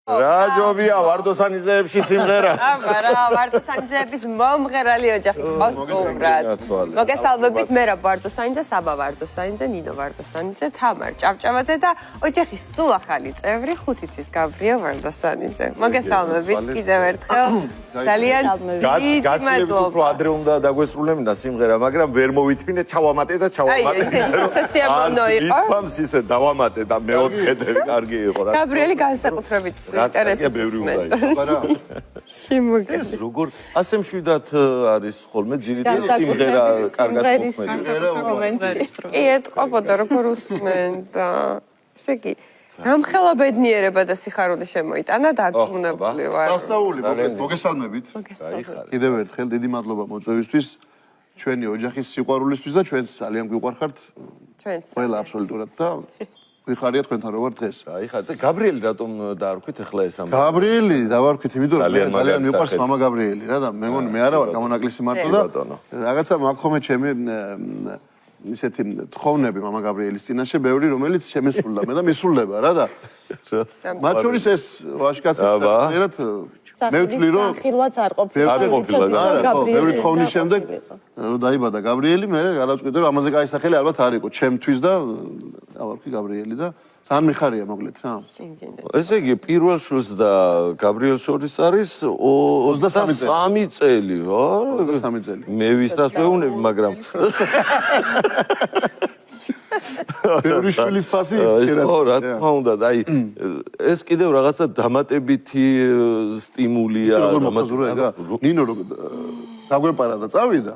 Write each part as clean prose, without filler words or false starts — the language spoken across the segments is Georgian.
რა ჯობია ვარდოსანიძეებში სიმღერას. აბა რა, ვარდოსანიძეების მომღერალი ოჯახი ყავს უბრალოდ. მოგესალმებით, მე რა ვარდოსანიძე, საბა ვარდოსანიძე, ნინო ვარდოსანიძე, თამარ ჭავჭავაძე და ოჯახის სულ ახალი წევრი ხუთი თვის გაბრიელ ვარდოსანიძე. მოგესალმებით კიდევ ერთხელ. ძალიან დიდი გაცილებით უფრო ადრე უნდა დაგვესრულებინა სიმღერა, მაგრამ ვერ მოვითმინე, ჩავამატე და ჩავამატე. აი, სიამოვნო იყო. ითქვამს ისე დავამატე და მეოთხედე კარგი იყო რა. გაბრიელი განსაკუთრებით ინტერესებს მე. ეს როგორ ასე მშვიდად არის ხოლმე ძირითადი სიმღერა კარგად მოხმედი. კი, ეტყობოდა როგორ usმენდა. ესე იგი, რამხელა ბედნიერება და სიხარული შემოიტანა დარწმუნებული ვარ. სასაული მოგესალმებით. კიდევ ერთხელ დიდი მადლობა მოწვევისთვის, ჩვენი ოჯახის სიყვარულისთვის და ჩვენს ძალიან გვიყვარხართ. ჩვენს. ყველა აბსოლუტურად და ვიხარია თქვენთან როგორ დღეს. აი ხარ და გაბრიელი რატომ დაარქვით ახლა ეს ამ გაბრიელი დავარქვით, იმიტომ რომ ძალიან ძალიან მაგარი მიყვარს სახელი. მამა გაბრიელი რა და მე მგონი მე არა ვარ გამონაკლისი მარტო და რაღაცა მაქვს ჩემი ისეთი თხოვნები მამა გაბრიელის წინაშე ბევრი რომელიც შემესრულა მე და მისრულდება რა და მათ შორის ეს ვაჟკაცი ერთად მე ვთვლი რომ ხილვაც არ ყოფილა. არ ყოფილა არა ხო ბევრი თხოვნის შემდეგ რომ დაიბადა გაბრიელი მე გადავწყვიტე რომ ამაზე კაი სახელი ალბათ არ იყო ჩემთვის და დავარქვი გაბრიელი და ძალიან მიხარია მოკლედ რა. ესე იგი პირველ შვილს და გაბრიელს შორის არის 23 წელი ხო? 23 წელი. მე ვისრას ვეუბნები, მაგრამ ბევრი შვილის ფასი ხო, რა თქმა უნდა, აი ეს კიდევ რაღაცა დამატებითი სტიმულია. როგორ მოხაზურა ეგა? ნინო რო დაგვეპარა და წავიდა.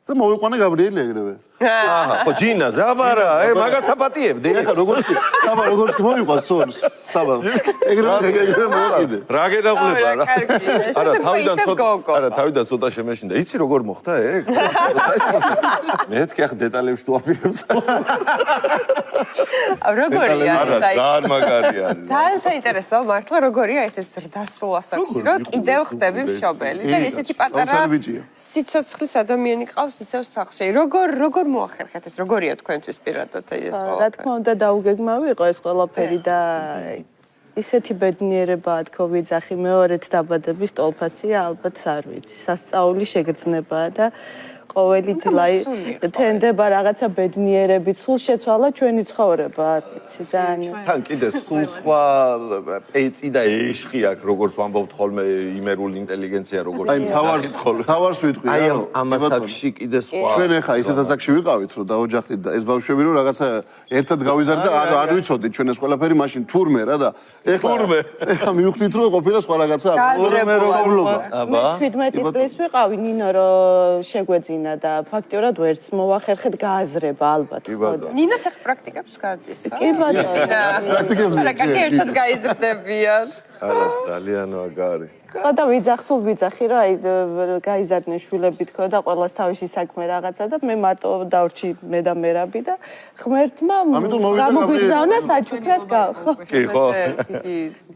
და მოვიყვანა გაბრიელი ეგრევე. აჰა, ხო ჯინაზე, აბარა, მაგას აპატიებდი. ეხა როგორც კი, საბა როგორც კი მოვიყვას სორს, საბა. ეგრევე მოვიყიდე. რა გედაღლება რა? არა, თავიდან ცოტა შემეშინდა. იცი როგორ მოხდა ეგ? მეთქი ახლა დეტალებში თუ აპირებს. როგორია არა, ეს აი ძალიან მაგარი არის. ძალიან საინტერესოა მართლა როგორია ესეც ზრდასრულ ასაკში რომ კიდევ ხდები მშობელი და ესეთი პატარა სიცოცხლის ადამიანი ყავს ისევ სახლში. როგორ მოახერხეთ ეს როგორია თქვენთვის პირადად ეს რა თქმა უნდა დაუგეგმავი იყო ეს ყველაფერი და ისეთი ბედნიერებაა თქო ვიძახი მეორედ დაბადების ტოლფასია ალბათ არ ვიცი სასწაული შეგრძნებაა და ყოველი დილაი თენდება რაღაცა ბედნიერებით სულ შეცვალა ჩვენი ცხოვრება არ ვიცი ძალიან თან კიდე სულ სხვა პეწი და ეშხი აქვს როგორც ვამბობთ ხოლმე იმერული ინტელიგენცია როგორც აი თავარს ვიტყვი აი ამ ასაკში კიდე სხვა ჩვენ ახლა ისეთ ასაკში ვიყავით რომ დაოჯახდით და ეს ბავშვები რომ რაღაცა ერთად გავიზარდეთ და არ ვიცოდით ჩვენ ეს ყველაფერი მაშინ თურმე რა და ახლა მივხვდით რომ ყოფილა სხვა რაღაცა აბა 17 წლის ვიყავი ნინო რომ შეგვეძინა და ფაქტიურად ვერც მოახერხეთ გააზრება ალბათ ხო ნინოც ახ პრაქტიკებს გადის რა კი ბატონო პრაქტიკებზე არა კარგი ერთად გაიზრდებიან არა ძალიან მაგარი ხო და ვიძახსულ ვიძახი რომ აი გაიზარდნენ შვილები თქო და ყველას თავისი საქმე რაღაცა და მე მარტო დავრჩი მე და მერაბი და ღმერთმა გამოგვიგზავნა საჩუქრად ხო კი ხო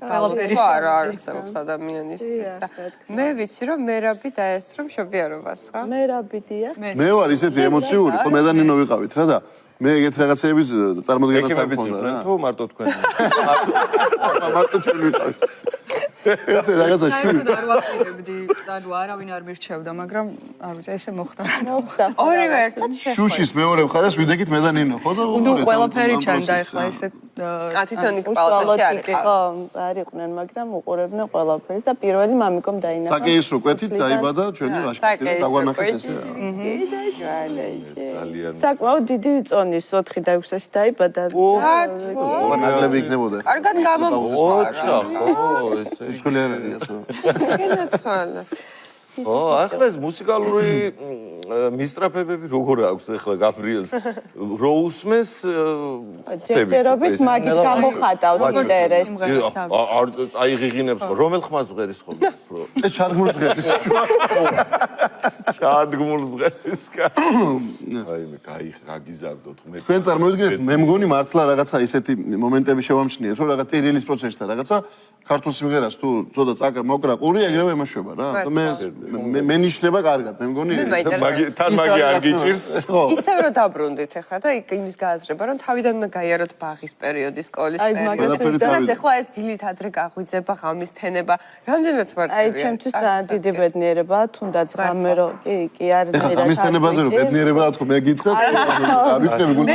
ყველაფერი არ არსებობს ადამიანისთვის და მე ვიცი რომ მერაბი დაესწრო მშობიარობას ხო მერაბი დიახ მე ვარ ისეთი ემოციური ხო მე და ნინო ვიყავით რა და მე ეგეთ რაღაცეების წარმოდგენას არ მქონდა რა თუ მარტო თქვენ მარტო ჩვენ ვიყავით ესე რაღაცა საერთოდ არ ვაპირებდი, ანუ არავინ არ მირჩევდა, მაგრამ არ ვიცი, ესე მოხდა. ორივე ერთად შუშის მეორე მხარეს ვიდექით მე და ნინო, ხო და ნუ ყველაფერი ჩანდა ახლა ესე კათითონი პალატაში არ იყო. ხო, არ იყვნენ, მაგრამ უყურებდნენ ყველაფერს და პირველი მამიკომ დაინახა. საკეისრო კვეთით დაიბადა ჩვენი ვაჟკაცი დაგვანახეს ესე. ძალიან საკმაოდ დიდი წონის 4 და 6-ში დაიბადა. ნაკლები იქნებოდა. კარგად გამომწვარა. ხო ესე სიცხელი არ არის ხო? გენაცვალა. ო, ახლა ეს მუსიკალური მისტრაფებები როგორ აქვს ახლა გაბრიელს? რო უსმეს ჯერჯერობით მაგით გამოხატავს ინტერესს. არ აიღიღინებს ხო? რომელ ხმას ვღერის ხო? ეს ჩადგმულს ღერის. ჩადგმულს ღერის. აი მე გაგიზარდოთ მე. თქვენ წარმოვიდგინეთ, მე მგონი მართლა რაღაცა ისეთი მომენტები შევამჩნიეთ, რომ რაღაც ტერილის პროცესთან რაღაცა ქართულ სიმღერას თუ ზოდა წაკრა მოკრა ყური ეგრევე ემაშვება რა. მე მე ნიშნება კარგად, მე მგონი თან მაგი არ გიჭირს. ისევ რომ დაბრუნდით ახლა და იქ იმის გააზრება რომ თავიდან უნდა გაიაროთ ბაღის პერიოდი, სკოლის პერიოდი. და ახლა ეს დილით ადრე გაღვიძება, ღამის თენება, რამდენად მარტივია. აი ჩემთვის ძალიან დიდი ბედნიერებაა, თუნდაც ღამე რომ კი არ ეხლა ღამის თენებაზე რომ ბედნიერებაა თქო მე გითხრათ, არ ვიქნები გული.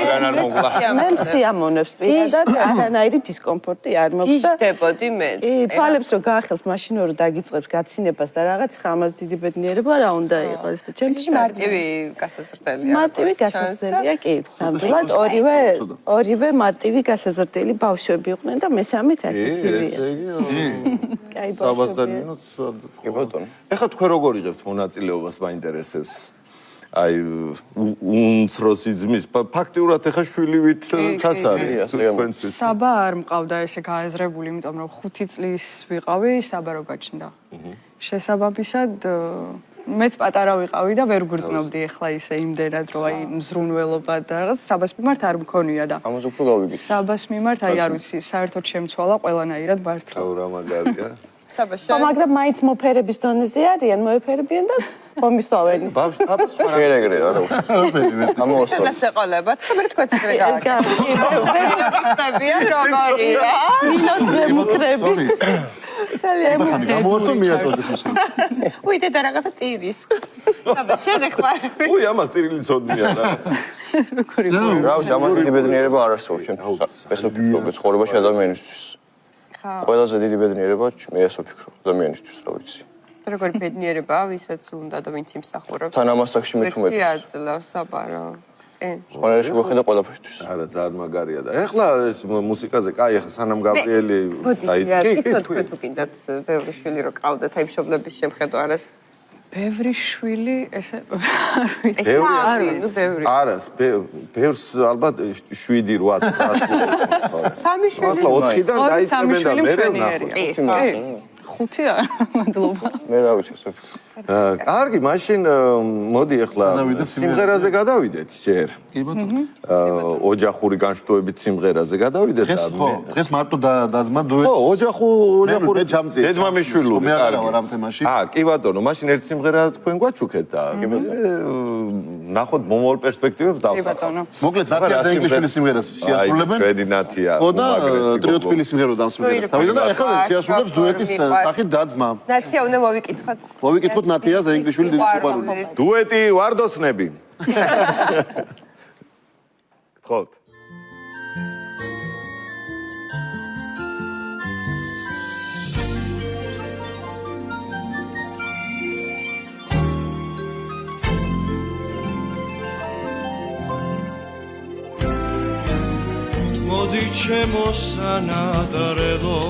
მე სიამონებს პირადად არანაირი დისკომფორტი არ მაქვს და გიждდებოდი მეც. თვალებს რომ გაახელს მაშინ რომ დაგიწყებს გაცინებას და რაღაც ხამას დიდი ბედნიერება რა უნდა იყოს და ჩემთვის მარტივი გასაზრდელია. მარტივი გასაზრდელია კი. ნამდვილად ორივე მარტივი გასაზრდელი ბავშვები იყვნენ და მესამეც ასეთივეა. კაი ბავშვები. კი ბატონო. ეხლა თქვენ როგორ იღებთ მონაწილეობას მაინტერესებს? აი უმცროსი ძმის ფაქტიურად ეხა შვილივით თას არის თქვენთვის. საბა არ მყავდა ესე გაეზრებული, იმიტომ რომ 5 წლის ვიყავი, საბა რო გაჩნდა. შესაბამისად მეც პატარა ვიყავი და ვერ გრძნობდი ახლა ისე იმდენად რომ აი მზრუნველობა და რაღაც საბას მიმართ არ მქონია და ამაზე უფრო გავიგე. საბას მიმართ აი არ ვიცი, საერთოდ შემცვალა ყველანაირად მართლა. რა მაგარია. საბაში. მაგრამ მაინც მოფერების დონეზე არიან, მოეფერებიან და მომისოვენ. ბავშვი აბას რა. შეგერეგრე არა. ამოვასწორ. და შეყოლებათ, ხომ თქვენ ცხრე გააკეთებიან როგორია? მინოს ვემუქრები. ძალიან გამოვართო მიაწოდეთ ისე. უი და რაღაცა ტირის. აბა შედეხმარ. უი ამას ტირილი ცოდნია რა. რა ვიცი, ამას დიდი ბედნიერება არ არსებობს ჩემთვის. ესო ფიქრობ ცხოვრებაში ადამიანისთვის. ყველაზე დიდი ბედნიერება მე ესო ფიქრობ ადამიანისთვის, რა ვიცი. როგორი ბედნიერებაა, ვისაც უნდა და ვინც იმსახურებს. თან ამას სახში მithumet. აძლევს აბარო. ყველაში მოხდა ყველაფერთვის. არა, ძალიან მაგარია და ეხლა ეს მუსიკაზე, კაი, ეხლა სანამ გაბრიელი აი თქვენ თუ კიდათ ბევრი შვილი რო ყავდათ აი მშობლების შემხედვარეს. ბევრი შვილი ესე ბევრი. არა, ბევრს ალბათ 7-8. სამი შვილი. 4-დან დაიწყებენ და მე კი. 5 არა, მადლობა. მე რა ვიცი, ესო ფიქრობ. კარგი, მაშინ მოდი ახლა სიმღერაზე გადავიდეთ ჯერ. კი ბატონო. ოჯახური განშტოებით სიმღერაზე გადავიდეთ. დღეს მარტო დაძმა დუეტი. ხო, ოჯახური დედმამიშვილური. მე არა ვარ ამ თემაში. კი ბატონო, მაშინ ერთ სიმღერა თქვენ გვაჩუქეთ და ნახოთ მომავალ პერსპექტივებს კი დავსახავ. ბატონო. მოკლედ ნათია ინგლისური სიმღერას შეასრულებენ. ჩვენი ნათია. ხო და ტრიოტფილი სიმღერა დამსმენელს. თავიდან და ახლა შეასრულებს დუეტის სახით დაძმა. ნაცია უნდა მოვიკითხოთ. მოვიკითხოთ ნათიას ინგლისური დიდი სიყვარული. დუეტი ვარდოსნები. გთხოვთ. მოდი ჩემო სანადარელო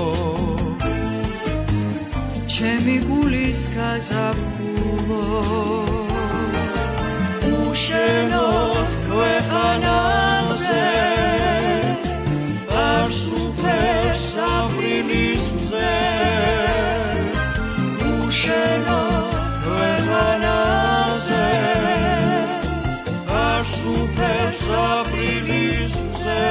ჩემი გულის გაზაფხულო უშენოდ ქვეყანაზე არ სუფევს აპრილის მზე უშენოდ ქვეყანაზე არ სუფევს აპრილის მზე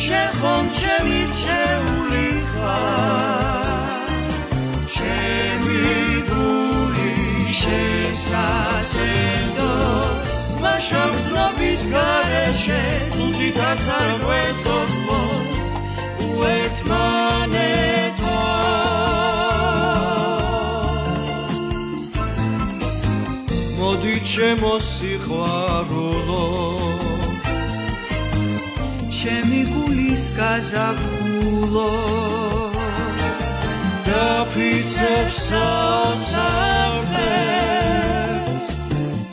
შეხომ ჩემი რჩეული ხარ ჩემი გული შესაძენდო მაშამ გრძნობის გარეშე ცუდითაც არ გვეცოცხლოს უერთმანეთო მოდი ჩემო სიყვარულო ჩემი გულის გაზაფხულო დაფიცებს საოცარდეს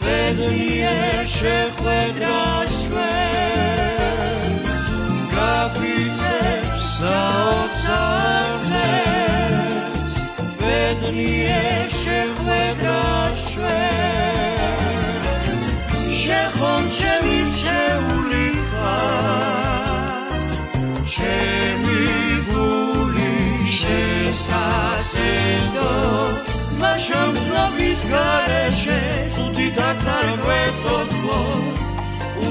ბედნიერ შეხვედრას ჩვენს დაფიცებს საოცარდეს ბედნიერ შეხვედრას ჩვენს შეხომ ჩემი რჩეული ჩემი გული შესაძენდო მაშამ გრძნობის გარეშე ცუდითაც არ გვეცოცხლოს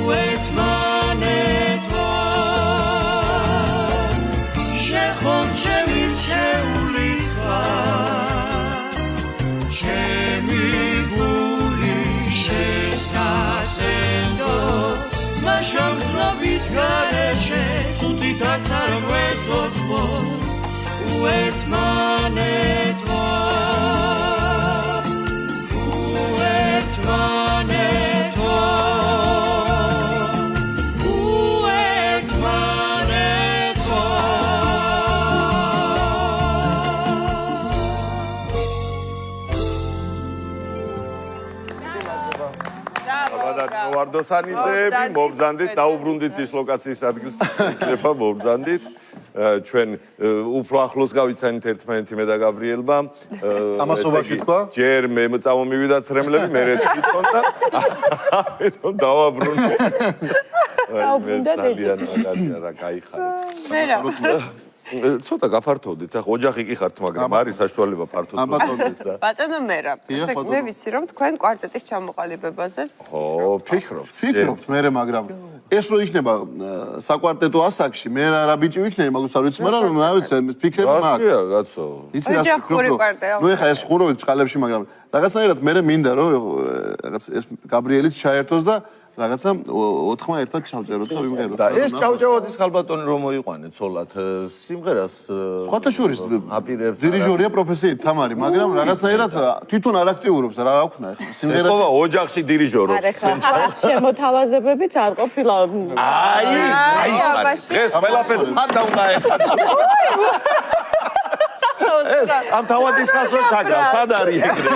უერთმანეთო შეხომ ჩემი რჩეული ხარ ცოცხლოს უერთმანეთო ვარდოსანიძეები მობრძანდით დაუბრუნდით დისლოკაციის ადგილს შეიძლება მობრძანდით ჩვენ უფრო ახლოს გავიცანით ერთმანეთი მე და გაბრიელმა ამასობაში თქვა ჯერ მე წამომივიდა ცრემლები მე რეჩი თქონდა ამიტომ დავაბრუნდით ძალიან მაგარია რა გაიხარეთ მე რა ცოტა გაფართოვდით ახლა ოჯახი კი ხართ მაგრამ არის საშუალება ფართოდ ბატონო მერა მე ვიცი რომ თქვენ კვარტეტის ჩამოყალიბებაზეც ფიქრობთ მე მაგრამ ეს რო იქნება საკვარტეტო ასაკში მე რა ბიჭი ვიქნები მაგას არ ვიცი მაგრამ რა ვიცი ფიქრები მაქვს კაცო იცი რა ფიქრობ ნუ ეხა ეს ხურავით წყალებში მაგრამ რაღაცნაირად მე მინდა რომ რაღაც ეს გაბრიელით ჩაერთოს და რაღაცა 4-მა ერთად ჩავწეროთ და ვიმღეროთ. და ეს ჭავჭავაძის ხალბატონი რომ მოიყვანეთ ცოლად სიმღერას სხვათა შორის აპირებს დირიჟორია პროფესიით თამარი, მაგრამ რაღაცნაირად თვითონ არ აქტიურობს რა აქვს ახლა სიმღერას. ეხლა ოჯახში დირიჟორობს. შემოთავაზებებიც არ ყოფილა. აი ეს ყველაფერს ფანდა უნდა ეხლა. ამ თავადის ხასრო ჩაგრა, სად არის ეგრე?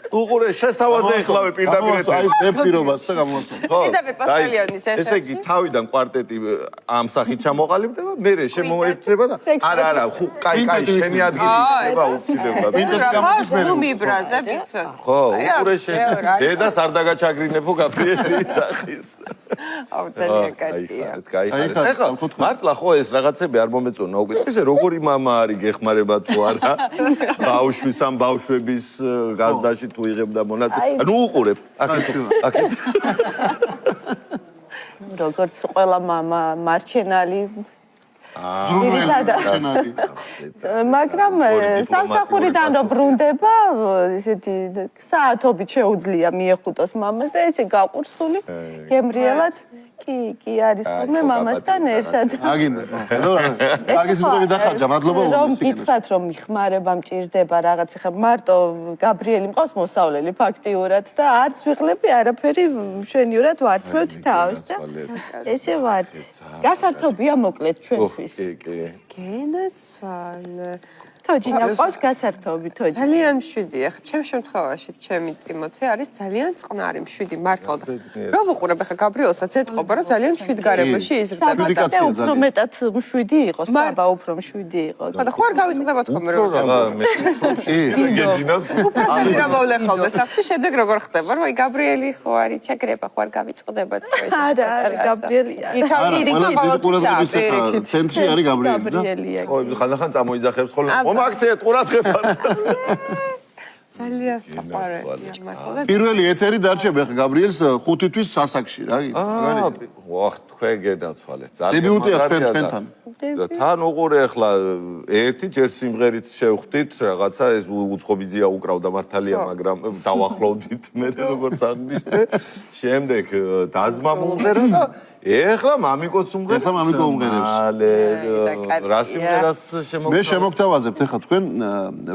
უყურე შესთავაზე ეხლავე პირდაპირ აი ეფირობას და გამოსვლა. პირდაპირ პოსტალიონის ეთერში. ესე იგი თავიდან კვარტეტი ამ სახით ჩამოყალიბდება, მერე შემოერთდება და არა, კაი, შენი ადგილი იქნება უცილებლად. ნუ მიბრაზე ვიცი. ხო, უყურე შენ დედას არ დაგაჩაგრინებო გაბრიელი სახის. აუ ძალიან კაია. ეხლა მართლა ხო ეს რაღაცები არ მომეწონა უკვე. ესე როგორი მამა არის გეხმარება თუ არა? ბავშვის ამ ბავშვების გაზდაში თუ იღებდა მონაწილე. ანუ უყურებ. აქეთ. როგორც ყველა მამა მარჩენალი მაგრამ სამსახურიდან რო ბრუნდება ესეთი საათობით შეუძლია მიეხუტოს მამას და ესე გაყურსული გემრიელად კი არის ხოლმე მამასთან ერთად. აგინდა. ხედავ რა. კარგი სიტყვები დახარჯა, მადლობა რომ გითხრათ რომ მიხმარება მჭირდება რაღაც ხა მარტო გაბრიელი მყავს მოსავლელი ფაქტიურად და არც ვიღლები არაფერი მშვენივრად ვართმევთ თავს და ესე ვარ. გასართობია მოკლედ ჩვენთვის. გენაცვალე. თოჯინა ყავს გასართობი თოჯი. ძალიან მშვიდია. ხა ჩემ შემთხვევაში ჩემი ტიმოთე არის ძალიან წყნარი მშვიდი მართლა და რო ვუყურებ ხა გაბრიელსაც ეთყობა რომ ძალიან მშვიდ გარემოში იზრდება და უფრო მეტად მშვიდი იყო საბა უფრო მშვიდი იყო. და ხო არ გავიწყდებათ ხოლმე რომ გეძინას უბრალოდ რა მოვლე ხოლმე სახში შემდეგ როგორ ხდება რომ აი გაბრიელი ხო არის ჩაგრება ხო არ გავიწყდებათ ეს არა გაბრიელია ცენტრი არის გაბრიელი და ხო ხანდახან წამოიძახებს ხოლმე აქციეთ ყურადღება. ძალიან საყვარელია მართლა. პირველი ეთერი დარჩება ხა გაბრიელს 5 თვის სასაკში რა. ვახ თქვენ გენაცვალეთ. დებიუტია თქვენთან. თან უყურე ახლა ერთი ჯერ სიმღერით შევხვდით რაღაცა ეს უცხობიძია უკრავდა მართალია მაგრამ დავახლოვდით მე როგორც აღნიშნე. შემდეგ დაზმა მომღერა და ეხლა მამიკოც უმღერებს. ეხლა მამიკო უმღერებს. რა სიმღერას შემოგთავაზებთ? მე შემოგთავაზებთ ეხლა თქვენ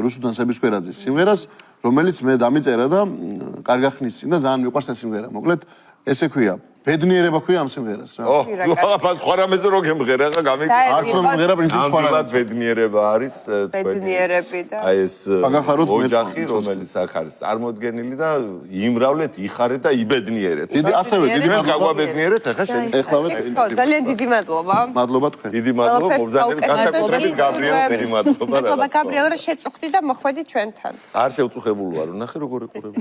რუსუდან სებისკვერაძის სიმღერას, რომელიც მე დამიწერა და კარგა ხნის წინ და ძალიან მიყვარს ეს სიმღერა. მოკლედ ესე ქვია ბედნიერება ქვია ამ სიმღერას რა. ო, ხალხს სხვა რამეზე რო გემღერა, ხა გამიგე. არც მომღერა პრინციპი სხვა რამეზე. ბედნიერება არის თქვენი. ბედნიერები და აი ეს ოჯახი, რომელიც აქ არის წარმოდგენილი და იმრავლეთ, იხარეთ და იბედნიერეთ. ასევე დიდი მადლობა გაგვაბედნიერეთ, ახლა შენ. ეხლავე ძალიან დიდი მადლობა. მადლობა თქვენ. დიდი მადლობა მობრძანებით განსაკუთრებით გაბრიელ დიდი მადლობა. მადლობა გაბრიელ რომ შეწუხდი და მოხვედი ჩვენთან. არ შევწუხებული ვარ, ნახე როგორ ეყურები.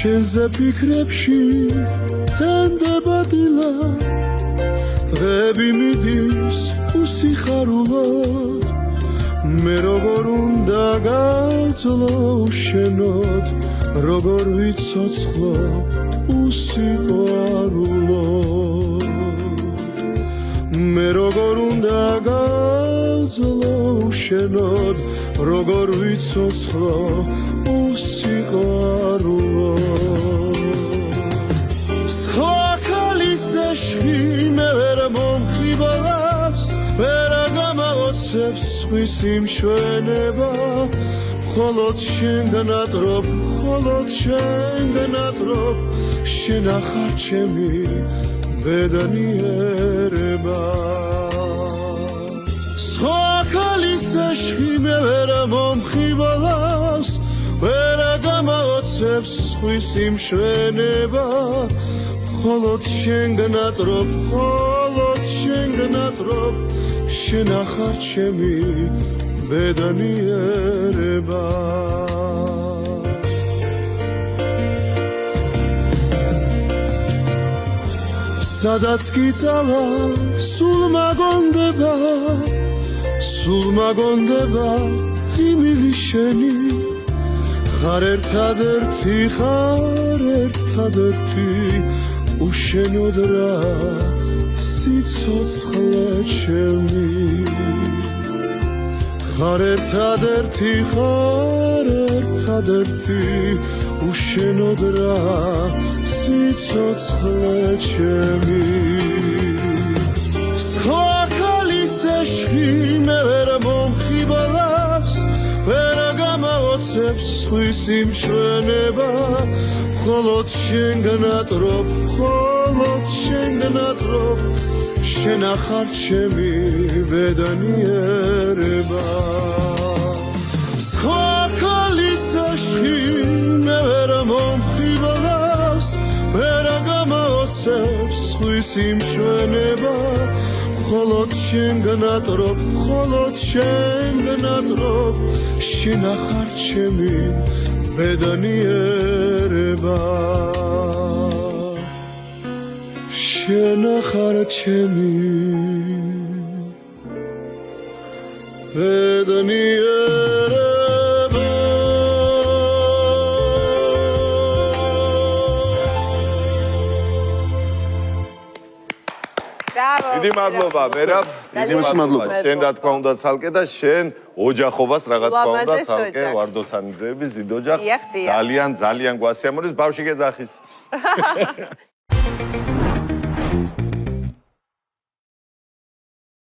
შენზე ფიქრებში დანდება დილა დღეები მიდის უსიხარულოდ მე როგორ უნდა გავძლო უშენოდ როგორ ვიცოცხლო უსიყვარულოდ მე როგორ უნდა ძლო შენოდ როგორ ვიცოცხლო უსიყვარულო სხვა ქალისეში მე ვერ მომხიბლავს ვერ გამაოცებს სხვის იმშვენება მხოლოდ შენ განატრობ მხოლოდ შენ განატრობ შენ ახარ ჩემი ბედნიერება სხვა ქალისეში მე ვერ მომხიბლავს ვერ გამაოცებს სხვის იმშვენება მხოლოდ შენ განატრობ მხოლოდ შენ განატრობ შენ ახარ ჩემი ბედნიერება სადაც კი წავა სულ მაგონდება ღიმილი შენი ხარ ერთადერთი უშენოდ რა სიცოცხლე ჩემი ხარ ერთადერთი უშენოდ რა სიცოცხლე ჩემი სხვა ქალისეში მე ვერ მომხიბლავს ვერ გამაოცებს სხვის იმშვენება მხოლოდ შენ განატრობ მხოლოდ შენ განატრობ შენ ახარ ჩემი ბედნიერება სხვა ქალისეში მე ვერ მომხიბლავს ვერ გამაოცებს სხვის იმშვენება მხოლოდ შენ განატრობ მხოლოდ შენ განატრობ შენ ახარ ჩემი ბედნიერება შენ ახარ ჩემი ბედნიერება დიდი მადლობა მერაბ დიდი მადლობა შენ რა თქმა უნდა ცალკე და შენ ოჯახობას რაღაც თქმა უნდა ცალკე ვარდოსანიძეების დიდ ოჯახს ძალიან გვასიამოვნებს ბავშვი გეძახის